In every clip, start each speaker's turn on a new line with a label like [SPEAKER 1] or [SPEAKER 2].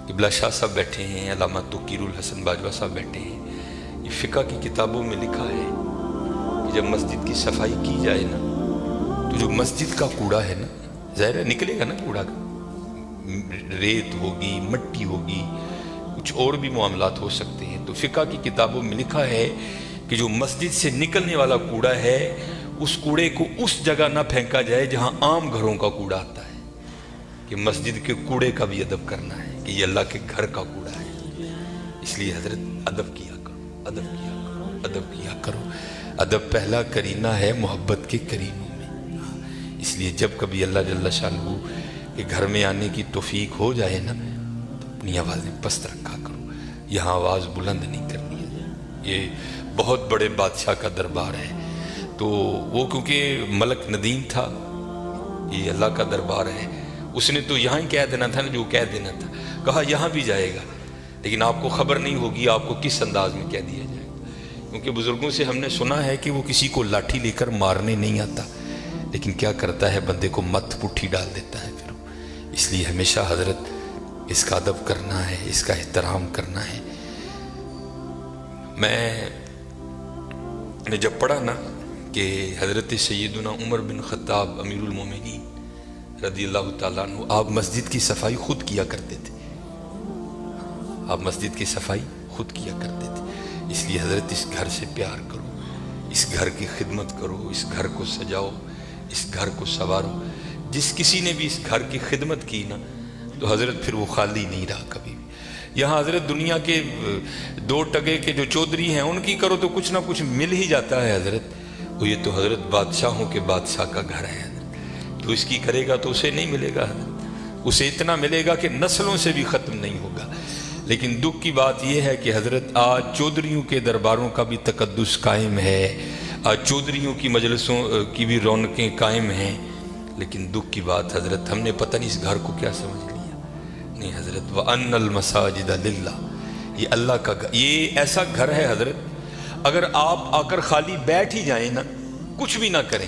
[SPEAKER 1] قبلہ شاہ صاحب بیٹھے ہیں، علامہ توقیر الحسن باجوہ صاحب بیٹھے ہیں، یہ فقہ کی کتابوں میں لکھا ہے کہ جب مسجد کی صفائی کی جائے نا تو جو مسجد کا کوڑا ہے نا، ظاہر ہے نکلے گا نا کوڑا کا، ریت ہوگی، مٹی ہوگی، کچھ اور بھی معاملات ہو سکتے ہیں، تو فقہ کی کتابوں میں لکھا ہے کہ جو مسجد سے نکلنے والا کوڑا ہے اس کوڑے کو اس جگہ نہ پھینکا جائے جہاں عام گھروں کا کوڑا آتا ہے، کہ مسجد کے کوڑے کا بھی ادب کرنا ہے کہ یہ اللہ کے گھر کا کوڑا ہے۔ اس لیے حضرت ادب کیا کرو، ادب کیا کرو، ادب کیا کرو۔ ادب پہلا کرینہ ہے محبت کے کرینوں میں، اس لیے جب کبھی اللہ جل شانہ کے گھر میں آنے کی توفیق ہو جائے نا تو اپنی آوازیں پست رکھا کرو، یہاں آواز بلند نہیں کرنی ہے، یہ بہت بڑے بادشاہ کا دربار ہے، تو وہ کیونکہ ملک ندیم تھا، یہ اللہ کا دربار ہے، اس نے تو یہاں ہی کہہ دینا تھا نا جو کہہ دینا تھا، کہا یہاں بھی جائے گا، لیکن آپ کو خبر نہیں ہوگی آپ کو کس انداز میں کہہ دیا جائے گا، کیونکہ بزرگوں سے ہم نے سنا ہے کہ وہ کسی کو لاٹھی لے کر مارنے نہیں آتا، لیکن کیا کرتا ہے بندے کو مت پٹھی ڈال دیتا ہے پھر، اس لیے ہمیشہ حضرت اس کا ادب کرنا ہے، اس کا احترام کرنا ہے۔ میں نے جب پڑھا نا کہ حضرت سیدنا عمر بن خطاب امیر المومنین رضی اللہ تعالیٰ عنہ آپ مسجد کی صفائی خود کیا کرتے تھے، آپ مسجد کی صفائی خود کیا کرتے تھے، اس لیے حضرت اس گھر سے پیار کرو، اس گھر کی خدمت کرو، اس گھر کو سجاؤ، اس گھر کو سنوارو۔ جس کسی نے بھی اس گھر کی خدمت کی نا تو حضرت پھر وہ خالی نہیں رہا کبھی بھی۔ یہاں حضرت دنیا کے دو ٹگے کے جو چودھری ہیں ان کی کرو تو کچھ نہ کچھ مل ہی جاتا ہے حضرت، وہ یہ تو حضرت بادشاہوں کے بادشاہ کا گھر ہے حضرت، تو اس کی کرے گا تو اسے نہیں ملے گا حضرت، اسے اتنا ملے گا کہ نسلوں سے بھی ختم نہیں ہوگا۔ لیکن دکھ کی بات یہ ہے کہ حضرت آج چودھریوں کے درباروں کا بھی تقدس قائم ہے، آج چودھریوں کی مجلسوں کی بھی رونقیں قائم ہیں، لیکن دکھ کی بات حضرت ہم نے پتہ نہیں اس گھر کو کیا سمجھ لیا۔ نہیں حضرت وَأَنَّ الْمَسَاجِدَ لِلَّهِ، یہ اللہ کا گھر، یہ ایسا گھر ہے حضرت اگر آپ آ کر خالی بیٹھ ہی جائیں نا، کچھ بھی نہ کریں،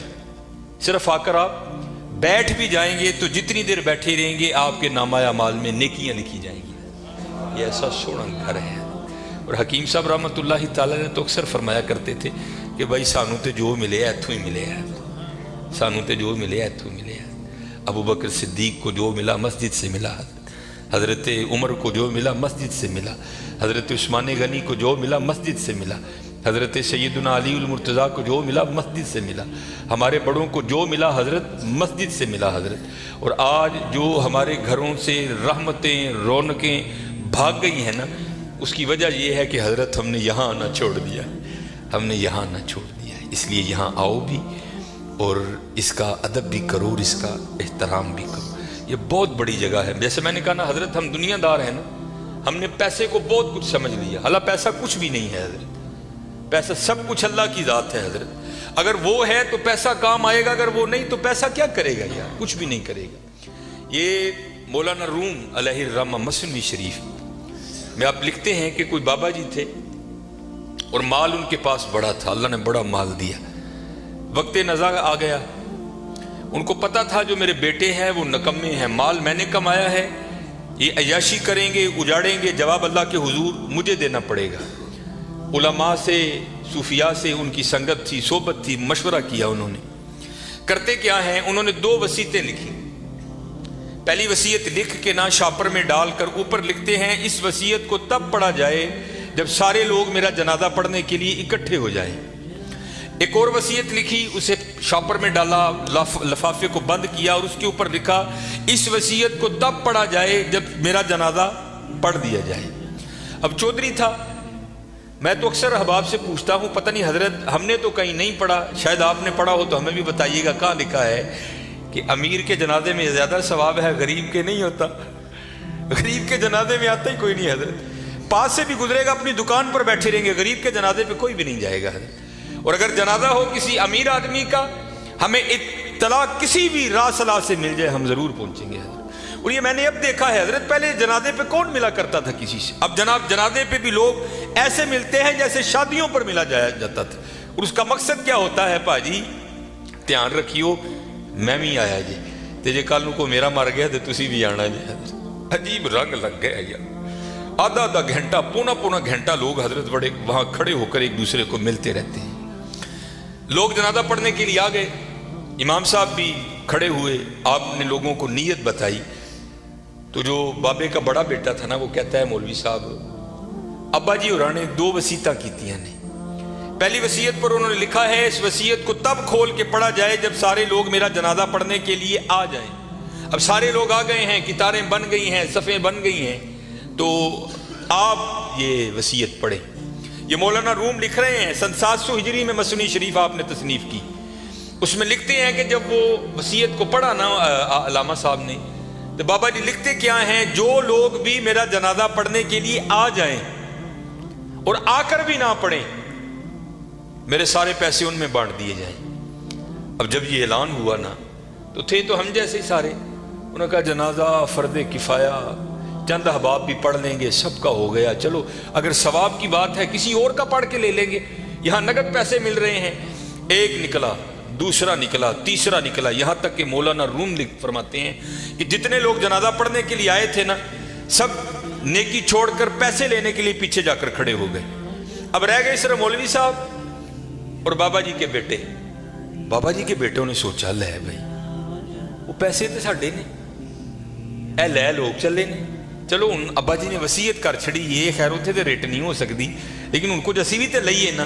[SPEAKER 1] صرف آ کر آپ بیٹھ بھی جائیں گے تو جتنی دیر بیٹھے رہیں گے آپ کے نامہ اعمال میں نیکیاں لکھی جائیں گی، یہ ایسا سونا گھر ہے۔ اور حکیم صاحب رحمۃ اللہ تعالیٰ نے تو اکثر فرمایا کرتے تھے کہ بھائی سانو تے جو ملے ایتھوں ہی ملے ہے، سانو تے جو ملے ایتھوں ملے ہے۔ ابو بکر صدیق کو جو ملا مسجد سے ملا، حضرت عمر کو جو ملا مسجد سے ملا، حضرت عثمان غنی کو جو ملا مسجد سے ملا، حضرت سیدنا علی المرتضیٰ کو جو ملا مسجد سے ملا، ہمارے بڑوں کو جو ملا حضرت مسجد سے ملا حضرت۔ اور آج جو ہمارے گھروں سے رحمتیں رونقیں بھاگ گئی ہیں نا، اس کی وجہ یہ ہے کہ حضرت ہم نے یہاں آنا چھوڑ دیا ہے، ہم نے یہاں آنا چھوڑ دیا ہے، اس لیے یہاں آؤ بھی اور اس کا ادب بھی کرو اور اس کا احترام بھی کرو، یہ بہت بڑی جگہ ہے۔ جیسے میں نے کہا نا حضرت ہم دنیا دار ہیں نا، ہم نے پیسے کو بہت کچھ سمجھ لیا، حالانکہ پیسہ کچھ بھی نہیں ہے حضرت، پیسہ سب کچھ اللہ کی ذات ہے حضرت، اگر وہ ہے تو پیسہ کام آئے گا، اگر وہ نہیں تو پیسہ کیا کرے گا یار، کچھ بھی نہیں کرے گا۔ یہ مولانا روم علیہ الرحمہ مثنوی شریف میں آپ لکھتے ہیں کہ کوئی بابا جی تھے اور مال ان کے پاس بڑا تھا، اللہ نے بڑا مال دیا، وقت نزا آ گیا، ان کو پتا تھا جو میرے بیٹے ہیں وہ نکمے ہیں، مال میں نے کمایا ہے، یہ عیاشی کریں گے اجاڑیں گے، جواب اللہ کے حضور مجھے دینا پڑے گا۔ علماء سے صوفیاء سے ان کی سنگت تھی، صحبت تھی، مشورہ کیا انہوں نے، کرتے کیا ہیں، انہوں نے 2 وصیتیں لکھی۔ پہلی وصیت لکھ کے نا شاپر میں ڈال کر اوپر لکھتے ہیں اس وصیت کو تب پڑھا جائے جب سارے لوگ میرا جنازہ پڑھنے کے لیے اکٹھے ہو جائیں۔ ایک اور وصیت لکھی، اسے شاپر میں ڈالا، لفافے کو بند کیا اور اس کے اوپر لکھا اس وصیت کو تب پڑھا جائے جب میرا جنازہ پڑھ دیا جائے۔ اب چودھری تھا، میں تو اکثر احباب سے پوچھتا ہوں پتہ نہیں حضرت ہم نے تو کہیں نہیں پڑھا، شاید آپ نے پڑھا ہو تو ہمیں بھی بتائیے گا، کہاں لکھا ہے کہ امیر کے جنازے میں زیادہ ثواب ہے، غریب کے نہیں ہوتا، غریب کے جنازے میں آتا ہی کوئی نہیں حضرت، پاس سے بھی گزرے گا اپنی دکان پر بیٹھے رہیں گے، غریب کے جنازے پہ کوئی بھی نہیں جائے گا حضرت۔ اور اگر جنازہ ہو کسی امیر آدمی کا، ہمیں اطلاع کسی بھی راہ صلاح سے مل جائے ہم ضرور پہنچیں گے حضرت۔ اور یہ میں نے اب دیکھا ہے حضرت، پہلے جنازے پہ کون ملا کرتا تھا کسی سے، اب جناب جنازے پہ بھی لوگ ایسے ملتے ہیں جیسے شادیوں پر ملا جاتا تھا، اور اس کا مقصد کیا ہوتا ہے، پاجی دھیان رکھیو میں بھی آیا جی تے جے کل کو میرا مر گیا تو تسی بھی آنا جی، عجیب رنگ لگ گیا یار. آدھا آدھا گھنٹہ پونا پونا گھنٹہ لوگ حضرت بڑے وہاں کھڑے ہو کر ایک دوسرے کو ملتے رہتے ہیں. لوگ جنازہ پڑھنے کے لیے آ گئے, امام صاحب بھی کھڑے ہوئے, آپ نے لوگوں کو نیت بتائی. تو جو بابے کا بڑا بیٹا تھا نا وہ کہتا ہے مولوی صاحب ابا جی اور نے 2 وصیتاں کیتیاں نے. پہلی وصیت پر انہوں نے لکھا ہے اس وصیت کو تب کھول کے پڑھا جائے جب سارے لوگ میرا جنازہ پڑھنے کے لیے آ جائیں. اب سارے لوگ آ گئے ہیں, قطاریں بن گئی ہیں, صفیں بن گئی ہیں, تو آپ یہ وصیت پڑھیں. یہ مولانا روم لکھ رہے ہیں, سن 700 ہجری میں مثنوی شریف آپ نے تصنیف کی. اس میں لکھتے ہیں کہ جب وہ وصیت کو پڑھا نا علامہ صاحب نے, تو بابا جی لکھتے کیا ہیں, جو لوگ بھی میرا جنازہ پڑھنے کے لیے آ جائیں اور آ کر بھی نہ پڑھیں, میرے سارے پیسے ان میں بانٹ دیے جائیں. اب جب یہ اعلان ہوا نا تو تھے تو ہم جیسے سارے, انہوں نے کہا جنازہ فرض کفایہ, چند احباب بھی پڑھ لیں گے, سب کا ہو گیا. چلو اگر ثواب کی بات ہے کسی اور کا پڑھ کے لے لیں گے, یہاں نقد پیسے مل رہے ہیں. ایک نکلا, دوسرا نکلا, تیسرا نکلا, یہاں تک کہ مولانا روم فرماتے ہیں کہ جتنے لوگ جنازہ پڑھنے کے لیے آئے تھے نا, سب نیکی چھوڑ کر پیسے لینے کے لیے پیچھے جا کر کھڑے ہو گئے. اب رہ گئے صرف مولوی صاحب اور بابا جی کے بیٹے. بابا جی کے بیٹوں نے سوچا لے بھائی وہ پیسے تو ساڈے نے, اے لے لوگ چلے نے. چلو ان ابا جی نے وصیت کر چھڑی, یہ خیر اتنے تو ریٹ نہیں ہو سکتی, لیکن ان کو جسی بھی تو لئیے نا.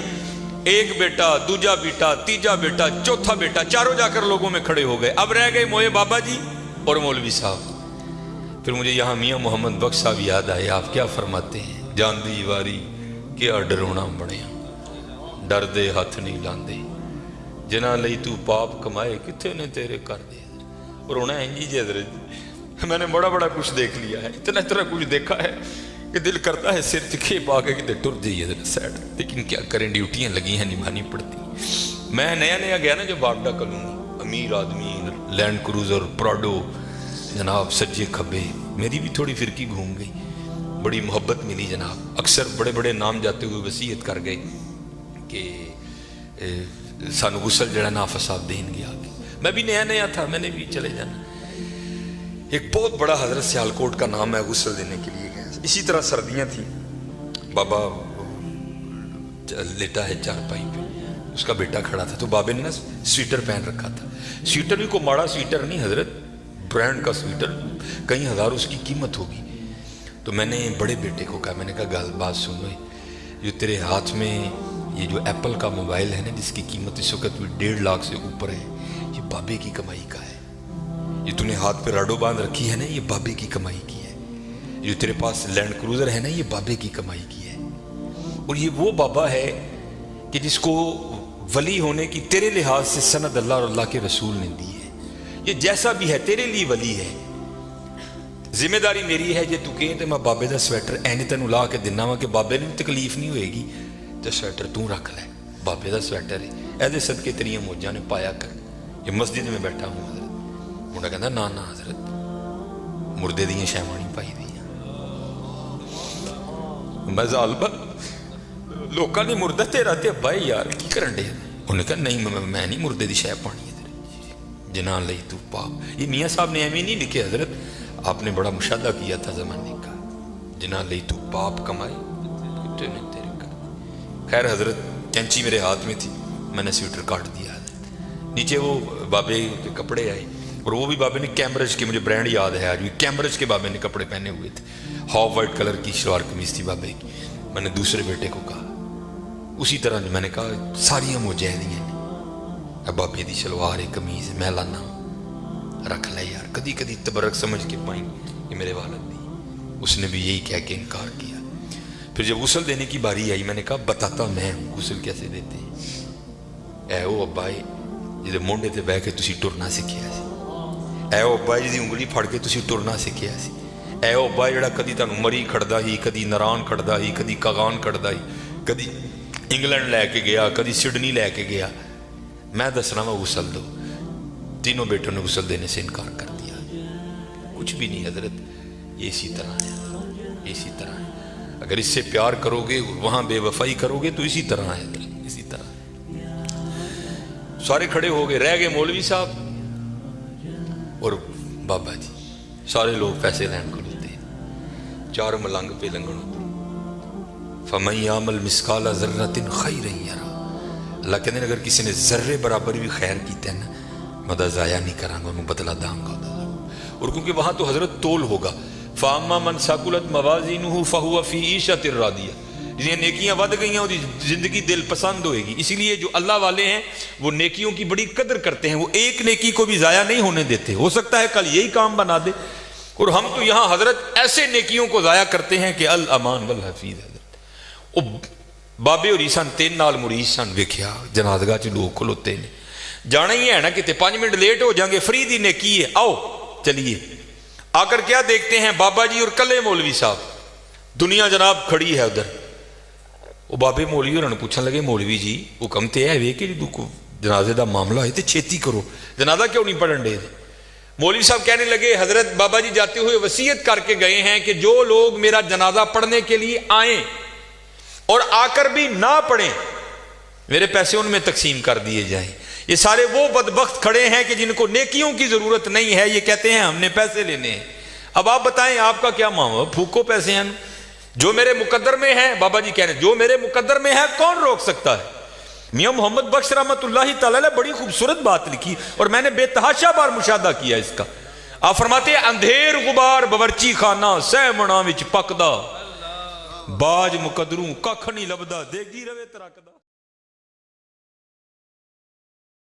[SPEAKER 1] ایک بیٹا, دوجا بیٹا, تیجا بیٹا, چوتھا بیٹا, چاروں جا کر لوگوں میں کھڑے ہو گئے. اب رہ گئے موئے بابا جی اور مولوی صاحب. پھر مجھے یہاں میاں محمد بخش صاحب یاد آئے. آپ کیا فرماتے ہیں, جان دی واری کیا ڈرونا بنیا, ڈر دے ہاتھ نہیں لاندے, جنا لئی تو پاپ کمائے کتنے نے تیرے کر دے. اور رونا ہے جی حضرت, میں نے بڑا بڑا کچھ دیکھ لیا ہے, اتنا اتنا کچھ دیکھا ہے کہ دل کرتا ہے سر چکھے پا کے کہ ٹر جائیے حضرت سائڈ, لیکن کیا کریں ڈیوٹیاں لگی ہیں, نبھانی پڑتی. میں نیا نیا گیا نا جو باگڈا کلوں, امیر آدمی, لینڈ کروزر, پراڈو, جناب سجے کھبے, میری بھی تھوڑی فرقی گھوم گئی, بڑی محبت ملی جناب. اکثر بڑے بڑے نام جاتے ہوئے وصیت کر گئے کہ سانو غسل جڑا نافع صاحب دین گیا. میں بھی نیا نیا تھا, میں نے بھی چلے جانا. ایک بہت بڑا حضرت سیالکوٹ کا نام ہے, غسل دینے کے لیے گیا. اسی طرح سردیاں تھیں, بابا لیٹا ہے چارپائی پہ, اس کا بیٹا کھڑا تھا. تو بابے نے نا سویٹر پہن رکھا تھا. سویٹر بھی کوئی ماڑا سویٹر نہیں حضرت, برانڈ کا سویٹر, کئی ہزار اس کی قیمت ہوگی. تو میں نے بڑے بیٹے کو کہا, میں نے کہا گل بات سنو, جو تیرے ہاتھ میں یہ جو ایپل کا موبائل ہے نا جس کی قیمت اس وقت بھی 1.5 لاکھ سے اوپر ہے, یہ بابے کی کمائی کا ہے. یہ تو نے ہاتھ پہ راڈو باندھ رکھی ہے نا, یہ بابے کی کمائی کی ہے. جو تیرے پاس لینڈ کروزر ہے نا, یہ بابے کی کمائی کی ہے. اور یہ وہ بابا ہے کہ جس کو ولی ہونے کی تیرے لحاظ سے سند اللہ اور اللہ کے رسول نے دی ہے. یہ جیسا بھی ہے تیرے لیے ولی ہے. ذمہ داری میری ہے, جے تو کہیں تو میں بابے دا سویٹر اینی تینوں لا کے دینا وا کہ بابے نے تکلیف نہیں ہوئے گی, تو سویٹر تو رکھ لے, بابے دا سویٹر ہے, ایسے صدقے تیریاں موجاں نے پایا کر. یہ مسجد میں بیٹھا ہوں حضرت, منڈا کہندا نا نا حضرت مردے دیاں شیواں نہیں پائی دیاں. میں ظالما لوکاں نے مردہ تیرا تے ابا یار کی کرن دے. انہوں نے کہا نہیں میں نہیں مردے دی شے پانی ہے, جنان لئی تو پاپ. یہ میاں صاحب نے ایویں نہیں لکھے حضرت, آپ نے بڑا مشاہدہ کیا تھا زمانے کا. جنان لئی تو پاپ کمائے کتنے نے تیرے کر. خیر حضرت کینچی میرے ہاتھ میں تھی, میں نے سویٹر کاٹ دیا حضرت. نیچے وہ بابے کے کپڑے آئے, اور وہ بھی بابے نے کیمبرج کے, مجھے برانڈ یاد ہے آج بھی, کیمبرج کے بابے نے کپڑے پہنے ہوئے تھے. ہاف وائٹ کلر کی شلوار قمیض تھی بابے کی. میں نے دوسرے بیٹے کو کہا اسی طرح میں نے کہا ساریاں مجاہدیاں نے, اب بابے دی شلوار قمیض میں لانا رکھ لے یار, کدی کدی تبرک سمجھ کے پائیں یہ میرے والد دی. اس نے بھی یہی کہہ کے انکار کیا. پھر جب غسل دینے کی باری آئی, میں نے کہا بتاتا میں ہوں غسل کیسے دیتے ہیں. اے او ابا جی مونڈے تے بہ کے تسی ٹرنا سکھیا سی, اے او ابا جی انگلی پھڑ کے تسی ٹرنا سکھیا سی, اے او ابا جڑا کدی تانوں مری کھڑدا ہی, کدی نران کھڑدا ہی, کدی کاغان کھڑدا ہی, کدی انگلینڈ لے کے گیا, کدی سڈنی لے کے گیا. میں دسنا وا غسل دو. تینوں بیٹوں نے غسل دینے سے انکار کر دیا. کچھ بھی نہیں حضرت, یہ اسی طرح ہے, اسی طرح ہے. اگر اس سے پیار کرو گے, وہاں بے وفائی کرو گے تو اسی طرح ہے, اسی طرح. سارے کھڑے ہو گئے, رہ گئے مولوی صاحب اور بابا جی. سارے لوگ پیسے لین کھلوتے ہیں. چار ملنگ پہ لنگن فَمَن يَعْمَلْ مِثْقَالَ ذَرَّةٍ خَيْرًا يَرَهُ۔ اللہ کہتے ہیں اگر کسی نے ذرے برابر بھی خیر کیتا ہے نا میں ضائع نہیں کروں گا، انہوں بدلہ داں گا۔ اور کیونکہ وہاں تو حضرت تول ہوگا، فَأَمَّا مَنْ ثَقُلَتْ مَوَازِينُهُ فَهُوَ فِي عِيشَةٍ رَاضِيَةٍ، جنہیں نیکیاں ود گئی ہیں اور زندگی دل پسند ہوئے گی۔ اسی لیے جو اللہ والے ہیں وہ نیکیوں کی بڑی قدر کرتے ہیں، وہ ایک نیکی کو بھی ضائع نہیں ہونے دیتے، ہو سکتا ہے کل یہی کام بنا دے۔ اور ہم تو یہاں حضرت ایسے نیکیوں کو ضائع کرتے ہیں کہ الامان والحفیظ۔ حضرت بابے اور عیسان تین نال مرید سن، ویکھیا جنازگاہ چ لوگ کھلوتے نے، جانا ہی ہے نا کتے 5 منٹ لیٹ ہو جائیں گے، فری دی نیکی ہے، آؤ چلیے۔ آ کر کیا دیکھتے ہیں بابا جی اور کلے مولوی صاحب، دنیا جناب کھڑی ہے ادھر۔ وہ بابے مولوی انہوں نے پوچھنے لگے مولوی جی حکم تے ہے وے کہ جنازے دا معاملہ ہے تے چھیتی کرو، جنازہ کیوں نہیں پڑھن دے؟ مولوی صاحب کہنے لگے حضرت بابا جی جاتے ہوئے وصیت کر کے گئے ہیں کہ جو لوگ میرا جنازہ پڑھنے کے لیے آئیں اور آ کر بھی نہ پڑھیں میرے پیسے ان میں تقسیم کر دیے جائیں۔ یہ سارے وہ بدبخت کھڑے ہیں کہ جن کو نیکیوں کی ضرورت نہیں ہے، یہ کہتے ہیں ہم نے پیسے لینے ہیں۔ اب آپ بتائیں آپ کا کیا معاملہ؟ پھوکو پیسے ہیں، جو میرے مقدر میں ہے، بابا جی کہنے جو میرے مقدر میں ہے کون روک سکتا ہے؟ میاں محمد بخش رحمت اللہ تعالی نے بڑی خوبصورت بات لکھی اور میں نے بے تحاشا بار مشاہدہ کیا اس کا۔ آپ فرماتے ہیں اندھیر غبار باورچی خانہ سہ منا وچ پکدا، باج مقدروں ککھ نہیں لبدا، دیگی روے ترکدا۔